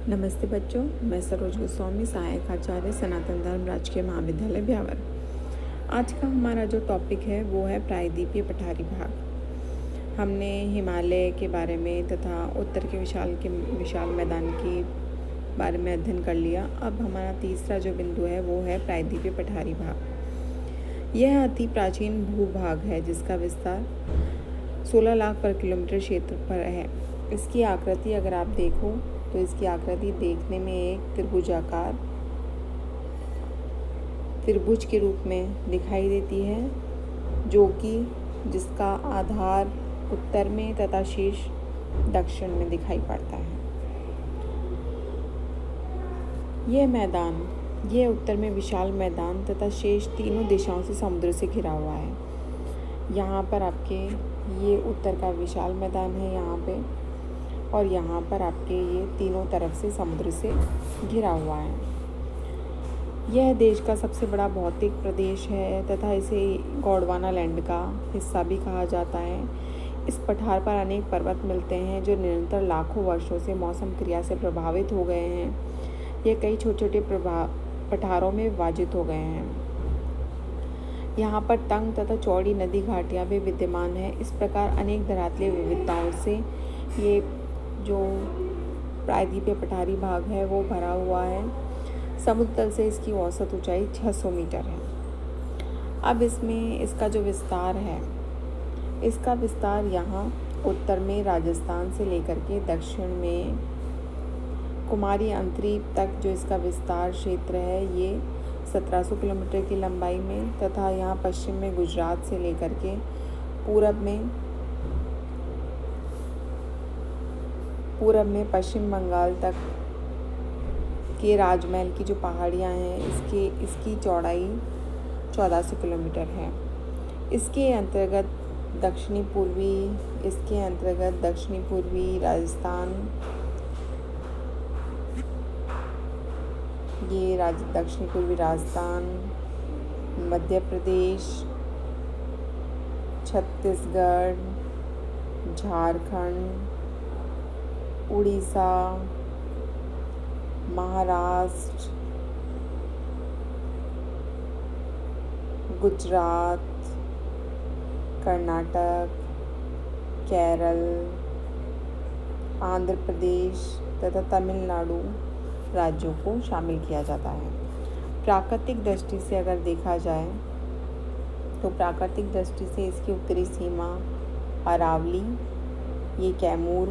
नमस्ते बच्चों, मैं सरोज गोस्वामी, सहायक आचार्य सनातन धर्म राजकीय महाविद्यालय ब्यावर। आज का हमारा जो टॉपिक है वो है प्रायद्वीपीय पठारी भाग। हमने हिमालय के बारे में तथा उत्तर के विशाल मैदान के बारे में अध्ययन कर लिया। अब हमारा तीसरा जो बिंदु है वो है प्रायद्वीपीय पठारी भाग। यह अति प्राचीन भूभाग है जिसका विस्तार 16 लाख पर किलोमीटर क्षेत्र पर है। इसकी आकृति अगर आप देखो तो इसकी आकृति देखने में एक त्रिभुजाकार त्रिभुज के रूप में दिखाई देती है, जो कि जिसका आधार उत्तर में तथा शीर्ष दक्षिण में दिखाई पड़ता है। यह उत्तर में विशाल मैदान तथा शेष तीनों दिशाओं से समुद्र से घिरा हुआ है। यहाँ पर आपके ये उत्तर का विशाल मैदान है यहाँ पे, और यहाँ पर आपके ये तीनों तरफ से समुद्र से घिरा हुआ है। यह देश का सबसे बड़ा भौतिक प्रदेश है तथा इसे गोंडवाना लैंड का हिस्सा भी कहा जाता है। इस पठार पर अनेक पर्वत मिलते हैं जो निरंतर लाखों वर्षों से मौसम क्रिया से प्रभावित हो गए हैं। ये कई छोटे छोटे पठारों में विभाजित हो गए हैं। यहाँ पर तंग तथा चौड़ी नदी घाटियाँ भी विद्यमान हैं। इस प्रकार अनेक धरातलीय विविधताओं से ये जो प्रायद्वीपीय पठारी भाग है वो भरा हुआ है। समुद्र तल से इसकी औसत ऊंचाई 600 मीटर है। अब इसमें इसका जो विस्तार है, इसका विस्तार यहाँ उत्तर में राजस्थान से लेकर के दक्षिण में कुमारी अंतरीप तक जो इसका विस्तार क्षेत्र है ये 1700 किलोमीटर की लंबाई में, तथा यहाँ पश्चिम में गुजरात से लेकर के पूरब में पश्चिम बंगाल तक के राजमहल की जो पहाड़ियाँ हैं इसकी चौड़ाई 1400 किलोमीटर है। इसके अंतर्गत दक्षिणी पूर्वी राजस्थान, दक्षिणी पूर्वी राजस्थान, मध्य प्रदेश, छत्तीसगढ़, झारखंड, उड़ीसा, महाराष्ट्र, गुजरात, कर्नाटक, केरल, आंध्र प्रदेश तथा तमिलनाडु राज्यों को शामिल किया जाता है। प्राकृतिक दृष्टि से अगर देखा जाए तो प्राकृतिक दृष्टि से इसकी उत्तरी सीमा अरावली, ये कैमूर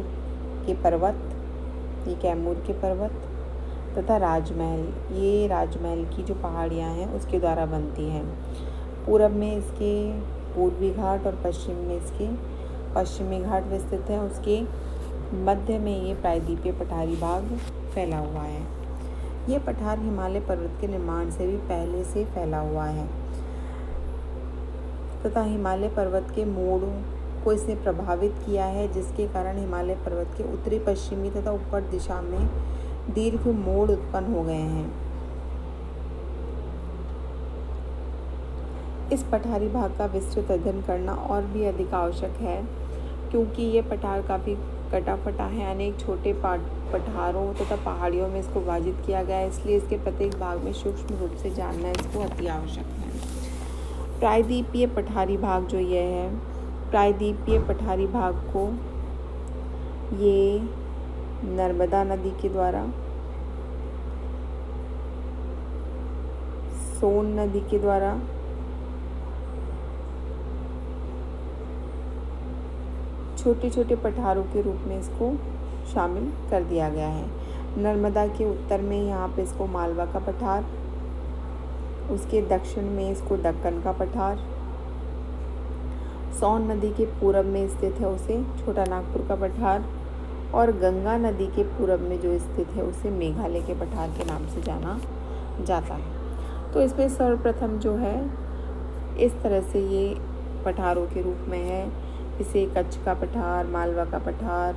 के पर्वत तथा राजमहल की जो पहाड़ियाँ हैं उसके द्वारा बनती हैं। पूरब में इसके पूर्वी घाट और पश्चिम में इसके पश्चिमी घाट विस्तृत है। उसके मध्य में ये प्रायद्वीपीय पठारी भाग फैला हुआ है। ये पठार हिमालय पर्वत के निर्माण से भी पहले से फैला हुआ है तथा हिमालय पर्वत के मोड़ को इसने प्रभावित किया है, जिसके कारण हिमालय पर्वत के उत्तरी पश्चिमी तथा ऊपर दिशा में दीर्घ मोड़ उत्पन्न हो गए हैं। इस पठारी भाग का विस्तृत अध्ययन करना और भी अधिक आवश्यक है, क्योंकि ये पठार काफ़ी कटा फटा है। अनेक छोटे पठारों तथा पहाड़ियों में इसको विभाजित किया गया है, इसलिए इसके प्रत्येक भाग में सूक्ष्म रूप से जानना इसको अति आवश्यक है। प्रायद्वीपीय पठारी भाग जो ये है, प्रायद्वीपीय पठारी भाग को ये नर्मदा नदी के द्वारा, सोन नदी के द्वारा, छोटे छोटे पठारों के रूप में इसको शामिल कर दिया गया है। नर्मदा के उत्तर में यहाँ पे इसको मालवा का पठार, उसके दक्षिण में इसको दक्कन का पठार, सोन नदी के पूरब में स्थित है उसे छोटा नागपुर का पठार, और गंगा नदी के पूरब में जो स्थित है उसे मेघालय के पठार के नाम से जाना जाता है। तो इसमें सर्वप्रथम जो है इस तरह से ये पठारों के रूप में है। इसे कच्छ का पठार, मालवा का पठार,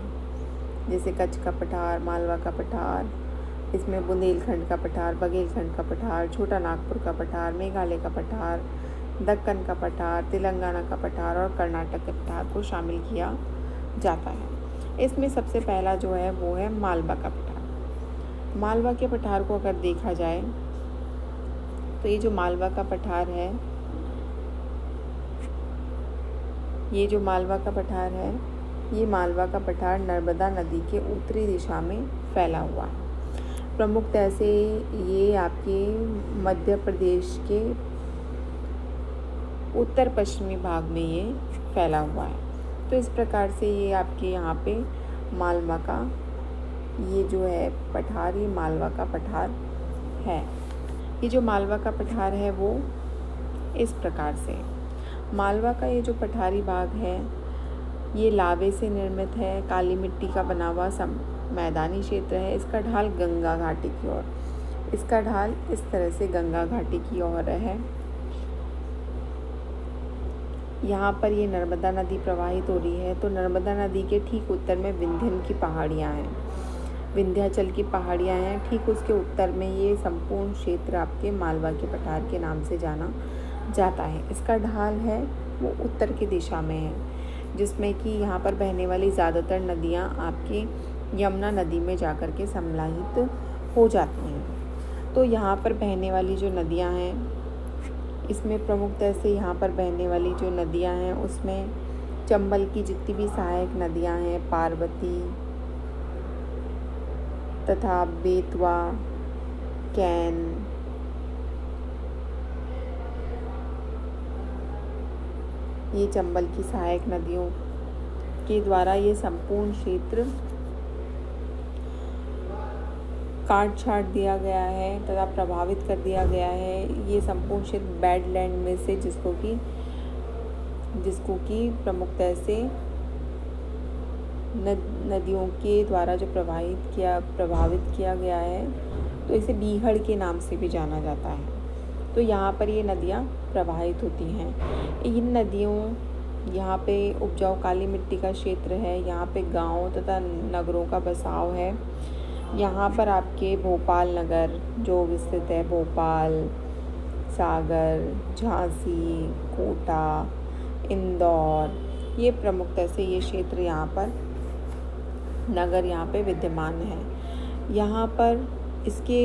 जैसे कच्छ का पठार, मालवा का पठार, इसमें बुंदेलखंड का पठार, बघेलखंड का पठार, छोटा नागपुर का पठार, मेघालय का पठार, दक्कन का पठार, तेलंगाना का पठार और कर्नाटक के पठार को शामिल किया जाता है। इसमें सबसे पहला जो है वो है मालवा का पठार। मालवा के पठार को अगर देखा जाए तो ये जो मालवा का पठार है, ये मालवा का पठार नर्मदा नदी के उत्तरी दिशा में फैला हुआ है। प्रमुखतः से ये आपके मध्य प्रदेश के उत्तर पश्चिमी भाग में ये फैला हुआ है। तो इस प्रकार से ये आपके यहाँ पे मालवा का ये जो है पठार, ये मालवा का पठार है। ये जो मालवा का पठार है वो इस प्रकार से, मालवा का ये जो पठारी भाग है ये लावे से निर्मित है, काली मिट्टी का बना हुआ मैदानी क्षेत्र है। इसका ढाल गंगा घाटी की ओर, इसका ढाल इस तरह से गंगा घाटी की ओर है। यहाँ पर ये नर्मदा नदी प्रवाहित हो रही है। तो नर्मदा नदी के ठीक उत्तर में विंध्यन की पहाड़ियाँ हैं, विंध्याचल की पहाड़ियाँ हैं। ठीक उसके उत्तर में ये संपूर्ण क्षेत्र आपके मालवा के पठार के नाम से जाना जाता है। इसका ढाल है वो उत्तर की दिशा में है, जिसमें कि यहाँ पर बहने वाली ज़्यादातर नदियाँ आपकी यमुना नदी में जाकर के सम्मिलित हो जाती हैं। तो यहाँ पर बहने वाली जो नदियाँ हैं, इसमें प्रमुखतः से यहाँ पर बहने वाली जो नदियाँ हैं उसमें चंबल की जितनी भी सहायक नदियाँ हैं, पार्वती तथा बेतवा, कैन, ये चंबल की सहायक नदियों के द्वारा ये संपूर्ण क्षेत्र काट छाट दिया गया है तथा प्रभावित कर दिया गया है। ये संपूर्ण क्षेत्र बैडलैंड में से जिसको कि प्रमुखतः से नदियों के द्वारा जो प्रभावित किया गया है, तो इसे बीहड़ के नाम से भी जाना जाता है। तो यहाँ पर ये नदियाँ प्रवाहित होती हैं। इन नदियों, यहाँ पे उपजाऊ काली मिट्टी का क्षेत्र है, यहाँ पे गांव तथा नगरों का बसाव है। यहाँ पर आपके भोपाल नगर जो विस्तृत है, भोपाल, सागर, झांसी, कोटा, इंदौर, ये प्रमुखतः से ये क्षेत्र यहाँ पर नगर यहाँ पे विद्यमान है। यहाँ पर इसके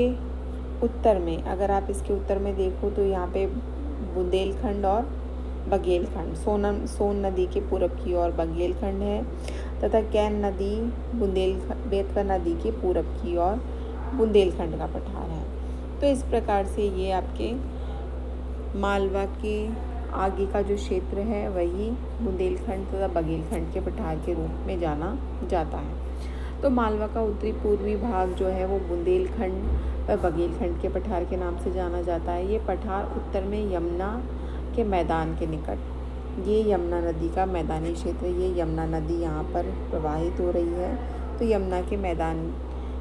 उत्तर में, अगर आप इसके उत्तर में देखो तो यहाँ पे बुंदेलखंड और बघेलखंड, सोन नदी के पूरब की ओर बघेलखंड है तथा कैन नदी बेतवा नदी के पूरब की ओर बुंदेलखंड का पठार है। तो इस प्रकार से ये आपके मालवा के आगे का जो क्षेत्र है वही बुंदेलखंड तथा बघेलखंड के पठार के रूप में जाना जाता है। तो मालवा का उत्तरी पूर्वी भाग जो है वो बुंदेलखंड व बघेलखंड के पठार के नाम से जाना जाता है। ये पठार उत्तर में यमुना के मैदान के निकट, ये यमुना नदी का मैदानी क्षेत्र, ये यमुना नदी यहाँ पर प्रवाहित हो रही है। तो यमुना के मैदान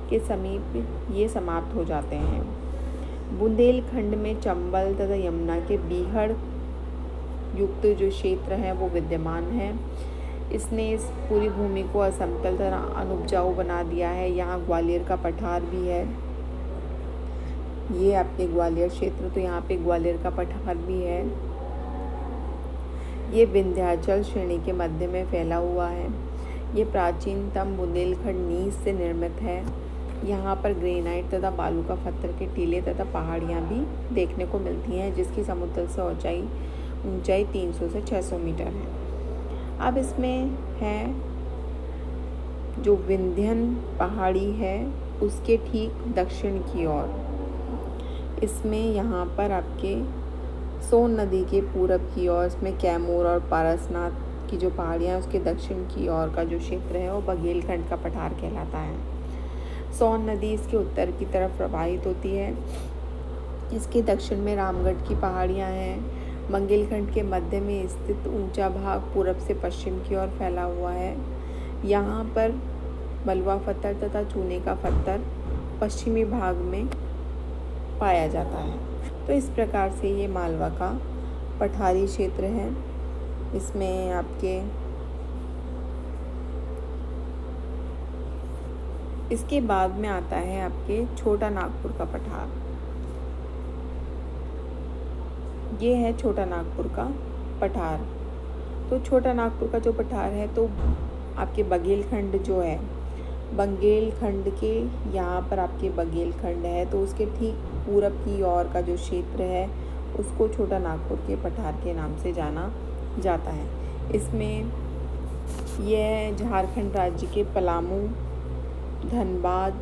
के समीप ये समाप्त हो जाते हैं। बुंदेलखंड में चंबल तथा यमुना के बीहड़ युक्त जो क्षेत्र है वो विद्यमान है। इसने इस पूरी भूमि को असमतल तथा अनुपजाऊ बना दिया है। यहाँ ग्वालियर का पठार भी है, ये आपके ग्वालियर क्षेत्र, तो यहाँ पे ग्वालियर का पठार भी है। ये विंध्याचल श्रेणी के मध्य में फैला हुआ है। ये प्राचीनतम बुंदेलखंड नीज से निर्मित है। यहाँ पर ग्रेनाइट तथा बालू का पत्थर के टीले तथा पहाड़ियाँ भी देखने को मिलती हैं, जिसकी समुद्र से ऊंचाई 300 से 600 मीटर है। अब इसमें है जो विंध्यन पहाड़ी है उसके ठीक दक्षिण की ओर, इसमें यहाँ पर आपके सोन नदी के पूरब की ओर इसमें कैमूर और पारसनाथ की जो पहाड़ियाँ उसके दक्षिण की ओर का जो क्षेत्र है वो बघेलखंड का पठार कहलाता है। सोन नदी इसके उत्तर की तरफ प्रवाहित होती है। इसके दक्षिण में रामगढ़ की पहाड़ियाँ हैं। बघेलखंड के मध्य में स्थित ऊंचा भाग पूरब से पश्चिम की ओर फैला हुआ है। यहाँ पर बलुआ पत्थर तथा चूने का पत्थर पश्चिमी भाग में पाया जाता है। तो इस प्रकार से ये मालवा का पठारी क्षेत्र है। इसमें आपके इसके बाद में आता है आपके छोटा नागपुर का पठार। ये है छोटा नागपुर का पठार। तो छोटा नागपुर का जो पठार है तो आपके बघेलखंड जो है बंगेलखंड के यहाँ पर आपके बंगेलखंड है, तो उसके ठीक पूरब की ओर का जो क्षेत्र है उसको छोटा नागपुर के पठार के नाम से जाना जाता है। इसमें यह झारखंड राज्य के पलामू, धनबाद,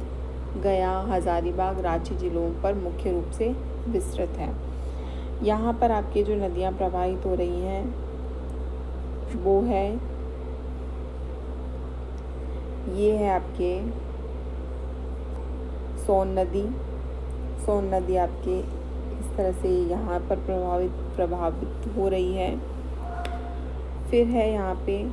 गया, हजारीबाग, रांची जिलों पर मुख्य रूप से विस्तृत है। यहाँ पर आपके जो नदियाँ प्रवाहित हो रही हैं वो है, ये है आपके सोन नदी। सोन नदी आपके इस तरह से यहाँ पर प्रभावित हो रही है। फिर है यहाँ पे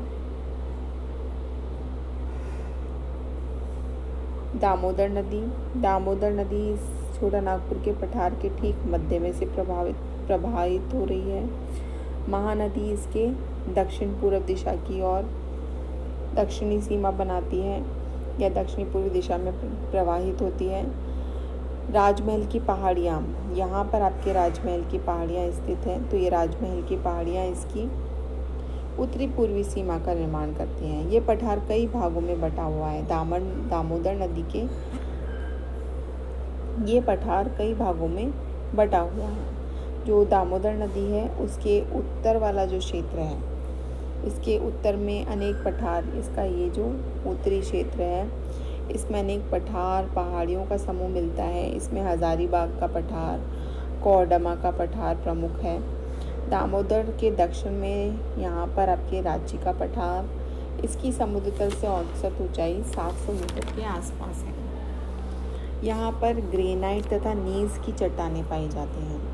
दामोदर नदी। दामोदर नदी छोटा नागपुर के पठार के ठीक मध्य में से प्रवाहित हो रही है। महानदी इसके दक्षिण पूर्व दिशा की ओर दक्षिणी सीमा बनाती है या दक्षिणी पूर्वी दिशा में प्रवाहित होती है। राजमहल की पहाड़ियाँ, यहाँ पर आपके राजमहल की पहाड़ियाँ स्थित हैं। तो ये राजमहल की पहाड़ियाँ इसकी उत्तरी पूर्वी सीमा का निर्माण करती हैं। ये पठार कई भागों में बटा हुआ है। दामोदर नदी के ये पठार कई भागों में बटा हुआ है। जो दामोदर नदी है उसके उत्तर वाला जो क्षेत्र है, इसके उत्तर में अनेक पठार, इसका ये जो उत्तरी क्षेत्र है इसमें अनेक पठार पहाड़ियों का समूह मिलता है। इसमें हजारीबाग का पठार, कोरडमा का पठार प्रमुख है। दामोदर के दक्षिण में यहाँ पर आपके रांची का पठार, इसकी समुद्र तल से औसत ऊंचाई 700 मीटर के आसपास है। यहाँ पर ग्रेनाइट तथा नीज की चट्टानें पाई जाती हैं।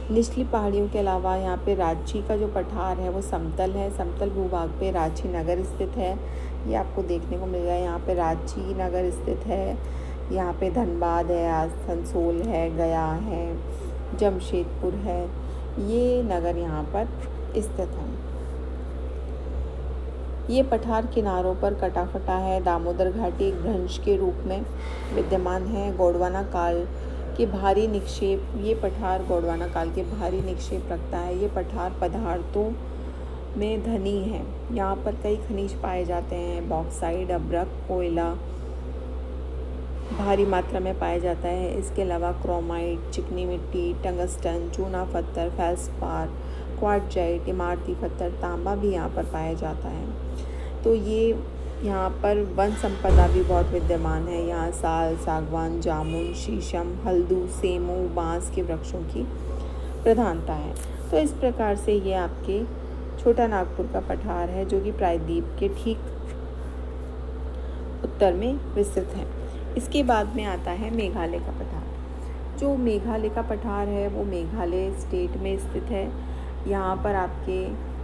निचली पहाड़ियों के अलावा यहाँ पे रांची का जो पठार है वो समतल है। समतल भूभाग पे रांची नगर स्थित है, ये आपको देखने को मिलेगा। यहाँ पे रांची नगर स्थित है। यहाँ पे धनबाद है, आसनसोल है, गया है, जमशेदपुर है, ये नगर यहाँ पर स्थित हैं। ये पठार किनारों पर कटा फटा है। दामोदर घाटी एक भ्रंश के रूप में विद्यमान है। गोंडवाना काल के भारी निक्षेप, ये पठार गोंडवाना काल के भारी निक्षेप रखता है। ये पठार पदार्थों में धनी है। यहाँ पर कई खनिज पाए जाते हैं। बॉक्साइट, अभ्रक, कोयला भारी मात्रा में पाया जाता है। इसके अलावा क्रोमाइट, चिकनी मिट्टी, टंगस्टन, चूना पत्थर, फेल्सपार, क्वार्टजाइट, इमारती पत्थर, तांबा भी यहाँ पर पाया जाता है। तो ये यहाँ पर वन संपदा भी बहुत विद्यमान है। यहाँ साल, सागवान, जामुन, शीशम, हल्दू, सेमू, बांस के वृक्षों की प्रधानता है। तो इस प्रकार से ये आपके छोटा नागपुर का पठार है जो कि प्रायद्वीप के ठीक उत्तर में विस्तृत है। इसके बाद में आता है मेघालय का पठार। जो मेघालय का पठार है वो मेघालय स्टेट में स्थित है। यहाँ पर आपके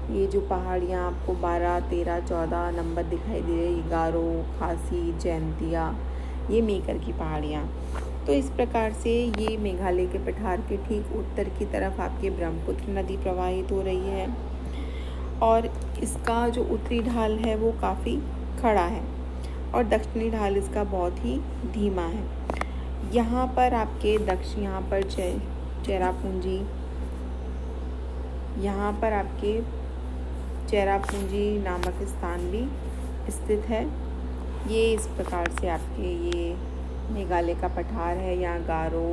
ये जो पहाड़ियाँ आपको 12, 13, 14 नंबर दिखाई दे रही, गारो, खासी, जैंतिया, ये मेकर की पहाड़ियाँ। तो इस प्रकार से ये मेघालय के पठार के ठीक उत्तर की तरफ आपके ब्रह्मपुत्र नदी प्रवाहित हो रही है और इसका जो उत्तरी ढाल है वो काफ़ी खड़ा है और दक्षिणी ढाल इसका बहुत ही धीमा है। यहाँ पर आपके यहाँ पर चेरापूंजी, यहाँ पर आपके चेरापूंजी नामक स्थान भी स्थित है। ये इस प्रकार से आपके ये मेघालय का पठार है। यहाँ गारो,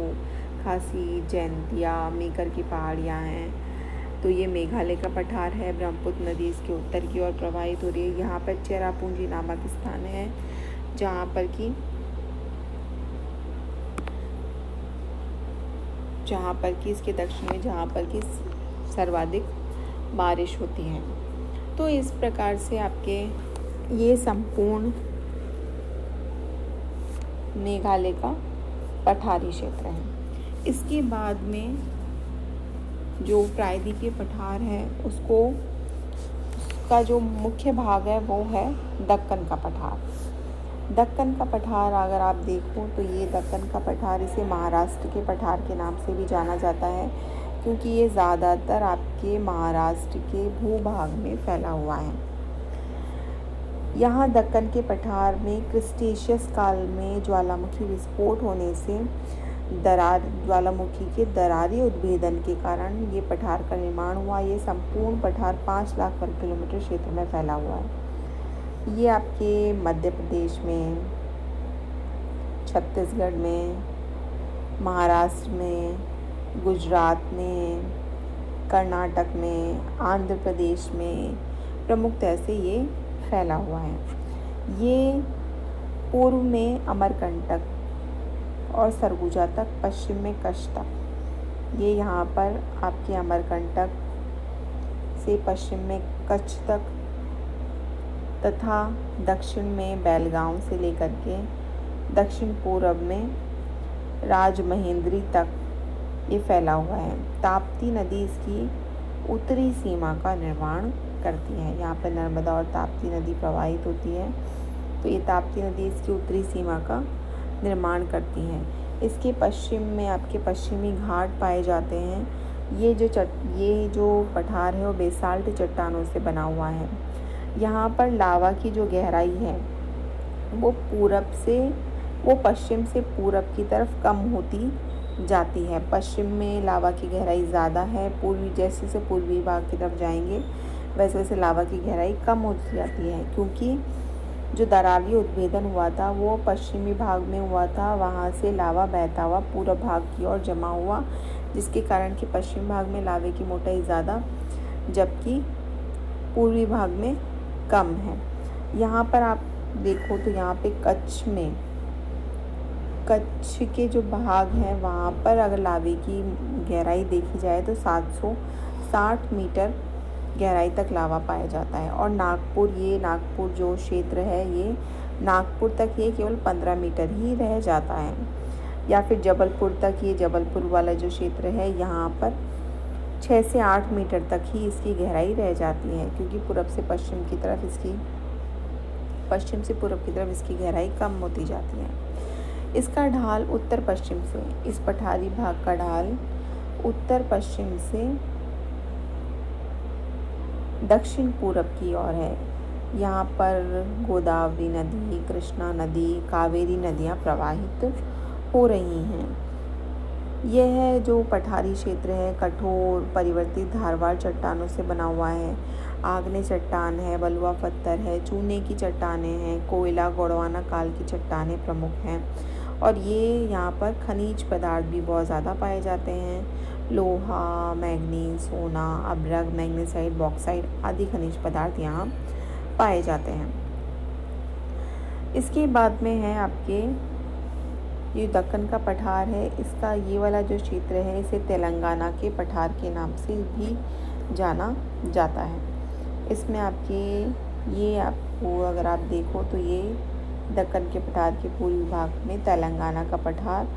खासी, जैंतिया, मेकर की पहाड़ियाँ हैं। तो ये मेघालय का पठार है। ब्रह्मपुत्र नदी इसके उत्तर की ओर प्रवाहित हो रही है। यहाँ पर चेरापूंजी नामक स्थान है जहाँ पर कि इसके दक्षिण में जहाँ पर कि सर्वाधिक बारिश होती है। तो इस प्रकार से आपके ये संपूर्ण मेघालय का पठारी क्षेत्र है। इसके बाद में जो प्रायद्वीपीय पठार है उसका जो मुख्य भाग है वो है दक्कन का पठार। दक्कन का पठार अगर आप देखो तो ये दक्कन का पठार, इसे महाराष्ट्र के पठार के नाम से भी जाना जाता है क्योंकि ये ज़्यादातर आपके महाराष्ट्र के भूभाग में फैला हुआ है। यहाँ दक्कन के पठार में क्रिटेशियस काल में ज्वालामुखी विस्फोट होने से ज्वालामुखी के दरारी उद्भेदन के कारण ये पठार का निर्माण हुआ। ये संपूर्ण पठार 5 लाख वर्ग किलोमीटर क्षेत्र में फैला हुआ है। ये आपके मध्य प्रदेश में, छत्तीसगढ़ में, महाराष्ट्र में, गुजरात में, कर्नाटक में, आंध्र प्रदेश में प्रमुखतः से ये फैला हुआ है। ये पूर्व में अमरकंटक और सरगुजा तक, पश्चिम में कच्छ तक। ये यहाँ पर आपके अमरकंटक से पश्चिम में कच्छ तक तथा दक्षिण में बेलगांव से लेकर के दक्षिण पूर्व में राजमहेंद्री तक ये फैला हुआ है। ताप्ती नदी इसकी उत्तरी सीमा का निर्माण करती है। यहाँ पर नर्मदा और ताप्ती नदी प्रवाहित होती है, तो ये ताप्ती नदी इसकी उत्तरी सीमा का निर्माण करती है। इसके पश्चिम में आपके पश्चिमी घाट पाए जाते हैं। ये जो पठार है वो बेसाल्ट चट्टानों से बना हुआ है। यहाँ पर लावा की जो गहराई है वो पश्चिम से पूरब की तरफ कम होती जाती है। पश्चिम में लावा की गहराई ज़्यादा है, जैसे जैसे पूर्वी भाग की तरफ जाएंगे वैसे वैसे लावा की गहराई कम होती जाती है, क्योंकि जो दरारी उद्भेदन हुआ था वो पश्चिमी भाग में हुआ था। वहाँ से लावा बहता हुआ पूर्व भाग की ओर जमा हुआ, जिसके कारण कि पश्चिम भाग में लावे की मोटाई ज़्यादा जबकि पूर्वी भाग में कम है। यहाँ पर आप देखो तो यहाँ पे कच्छ के जो भाग हैं वहाँ पर अगर लावे की गहराई देखी जाए तो 760 मीटर गहराई तक लावा पाया जाता है। और नागपुर जो क्षेत्र है ये नागपुर तक ये केवल 15 मीटर ही रह जाता है। या फिर जबलपुर तक, ये जबलपुर वाला जो क्षेत्र है यहाँ पर 6 से 8 मीटर तक ही इसकी गहराई रह जाती है, क्योंकि पूरब से पश्चिम की तरफ इसकी गहराई कम होती जाती है। इसका ढाल उत्तर पश्चिम से, इस पठारी भाग का ढाल उत्तर पश्चिम से दक्षिण पूरब की ओर है। यहाँ पर गोदावरी नदी, कृष्णा नदी, कावेरी नदियाँ प्रवाहित हो रही हैं। यह जो पठारी क्षेत्र है कठोर परिवर्तित धारवार चट्टानों से बना हुआ है। आग्नेय चट्टान है, बलुआ पत्थर है, चूने की चट्टानें हैं, कोयला गोंडवाना काल की चट्टानें प्रमुख हैं। और ये यहाँ पर खनिज पदार्थ भी बहुत ज़्यादा पाए जाते हैं। लोहा, मैग्नीज, सोना, अभ्रक, मैग्नेसाइट, बॉक्साइट आदि खनिज पदार्थ यहाँ पाए जाते हैं। इसके बाद में है आपके ये दक्कन का पठार है। इसका ये वाला जो क्षेत्र है इसे तेलंगाना के पठार के नाम से भी जाना जाता है। इसमें आपको अगर आप देखो तो ये दक्कन के पठार के पूर्वी भाग में तेलंगाना का पठार,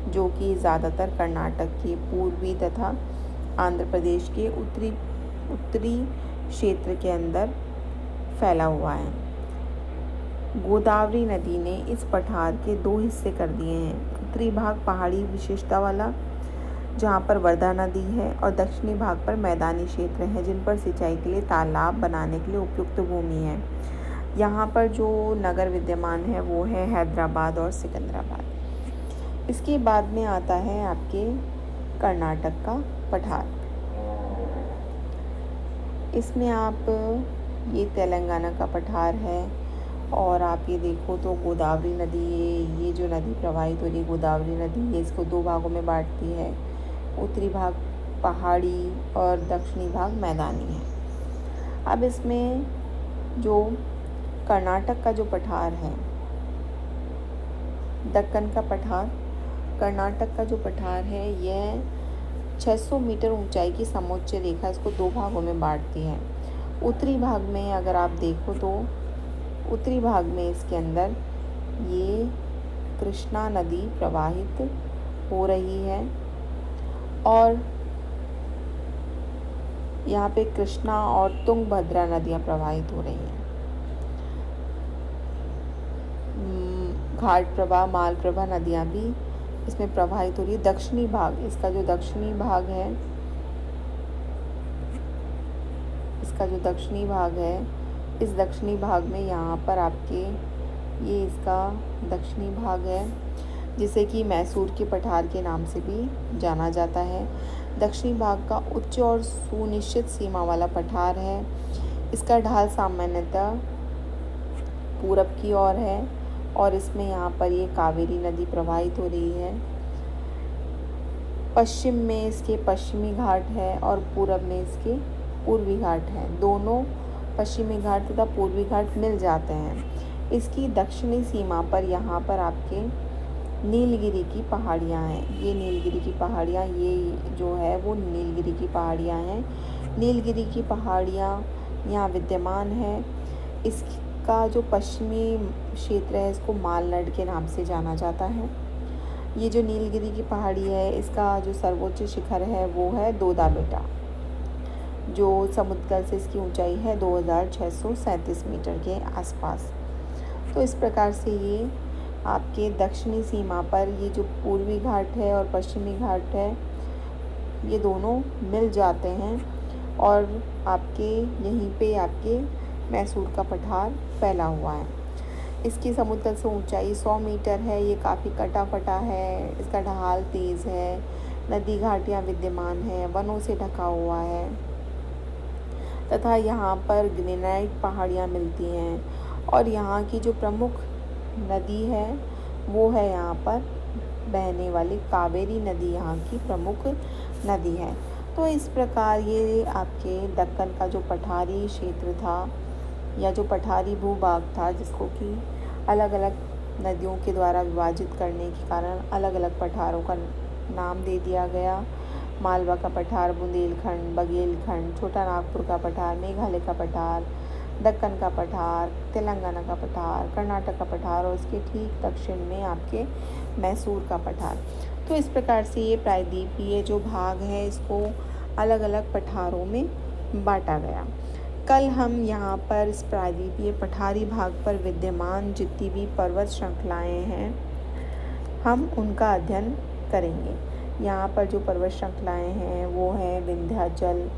जो कि ज़्यादातर कर्नाटक के पूर्वी तथा आंध्र प्रदेश के उत्तरी क्षेत्र के अंदर फैला हुआ है। गोदावरी नदी ने इस पठार के 2 हिस्से कर दिए हैं। उत्तरी भाग पहाड़ी विशेषता वाला, जहाँ पर वर्धा नदी है, और दक्षिणी भाग पर मैदानी क्षेत्र हैं जिन पर सिंचाई के लिए तालाब बनाने के लिए उपयुक्त भूमि है। यहाँ पर जो नगर विद्यमान है वो है हैदराबाद और सिकंदराबाद। इसके बाद में आता है आपके कर्नाटक का पठार। इसमें आप ये तेलंगाना का पठार है, और आप ये देखो तो गोदावरी नदी, ये जो नदी प्रवाहित हो रही है गोदावरी नदी, ये इसको 2 भागों में बांटती है। उत्तरी भाग पहाड़ी और दक्षिणी भाग मैदानी है। अब इसमें जो कर्नाटक का जो पठार है, दक्कन का पठार, कर्नाटक का जो पठार है यह 600 मीटर ऊंचाई की समोच्च रेखा इसको 2 भागों में बांटती है। उत्तरी भाग में अगर आप देखो तो उत्तरी भाग में इसके अंदर ये कृष्णा नदी प्रवाहित हो रही है, और यहाँ पे कृष्णा और तुंगभद्रा नदियाँ प्रवाहित हो रही हैं। घाटप्रभा, मालप्रभा नदियाँ भी इसमें प्रवाहित हो रही है। दक्षिणी भाग, इसका जो दक्षिणी भाग है, इस दक्षिणी भाग में यहाँ पर आपके ये इसका दक्षिणी भाग है, जिसे कि मैसूर के पठार के नाम से भी जाना जाता है। दक्षिणी भाग का उच्च और सुनिश्चित सीमा वाला पठार है। इसका ढाल सामान्यतः पूरब की ओर है, और इसमें यहाँ पर ये कावेरी नदी प्रवाहित हो रही है। पश्चिम में इसके पश्चिमी घाट है और पूरब में इसके पूर्वी घाट है। दोनों पश्चिमी घाट तथा पूर्वी घाट मिल जाते हैं। इसकी दक्षिणी सीमा पर यहाँ पर आपके नीलगिरी की पहाड़ियाँ हैं। ये नीलगिरी की पहाड़ियाँ, ये जो है वो नीलगिरी की पहाड़ियाँ हैं। नीलगिरी की पहाड़ियाँ यहाँ विद्यमान है। इसका जो पश्चिमी क्षेत्र है इसको मालनड के नाम से जाना जाता है। ये जो नीलगिरी की पहाड़ी है इसका जो सर्वोच्च शिखर है वो है दोदा बेटा, जो समुद्र तल से इसकी ऊंचाई है 2637 मीटर के आसपास। तो इस प्रकार से ये आपके दक्षिणी सीमा पर ये जो पूर्वी घाट है और पश्चिमी घाट है ये दोनों मिल जाते हैं और आपके यहीं पे आपके मैसूर का पठार फैला हुआ है। इसकी समुद्र तल से ऊंचाई 100 मीटर है। ये काफ़ी कटा फटा है, इसका ढाल तेज़ है, नदी घाटियाँ विद्यमान हैं, वनों से ढका हुआ है तथा यहाँ पर ग्रेनाइट पहाड़ियाँ मिलती हैं। और यहाँ की जो प्रमुख नदी है वो है यहाँ पर बहने वाली कावेरी नदी, यहाँ की प्रमुख नदी है। तो इस प्रकार ये आपके दक्कन का जो पठारी क्षेत्र था या जो पठारी भूभाग था, जिसको कि अलग अलग नदियों के द्वारा विभाजित करने के कारण अलग अलग पठारों का नाम दे दिया गया। मालवा का पठार, बुंदेलखंड, बघेलखंड, छोटा नागपुर का पठार, मेघालय का पठार, दक्कन का पठार, तेलंगाना का पठार, कर्नाटक का पठार और इसके ठीक दक्षिण में आपके मैसूर का पठार। तो इस प्रकार से ये प्रायद्वीपीय जो भाग है इसको अलग अलग पठारों में बांटा गया। कल हम यहाँ पर इस प्रायद्वीपीय पठारी भाग पर विद्यमान जितनी भी पर्वत श्रृंखलाएँ हैं हम उनका अध्ययन करेंगे। यहाँ पर जो पर्वत श्रृंखलाएँ हैं वो हैं विंध्याचल,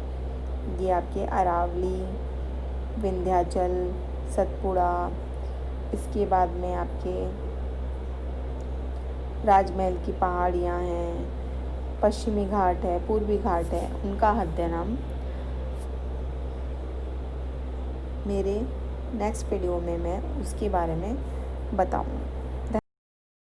ये आपके अरावली, विंध्याचल, सतपुड़ा, इसके बाद में आपके राजमहल की पहाड़ियाँ हैं, पश्चिमी घाट है, पूर्वी घाट है। उनका अध्ययन हम मेरे नेक्स्ट वीडियो में मैं उसके बारे में बताऊँगी।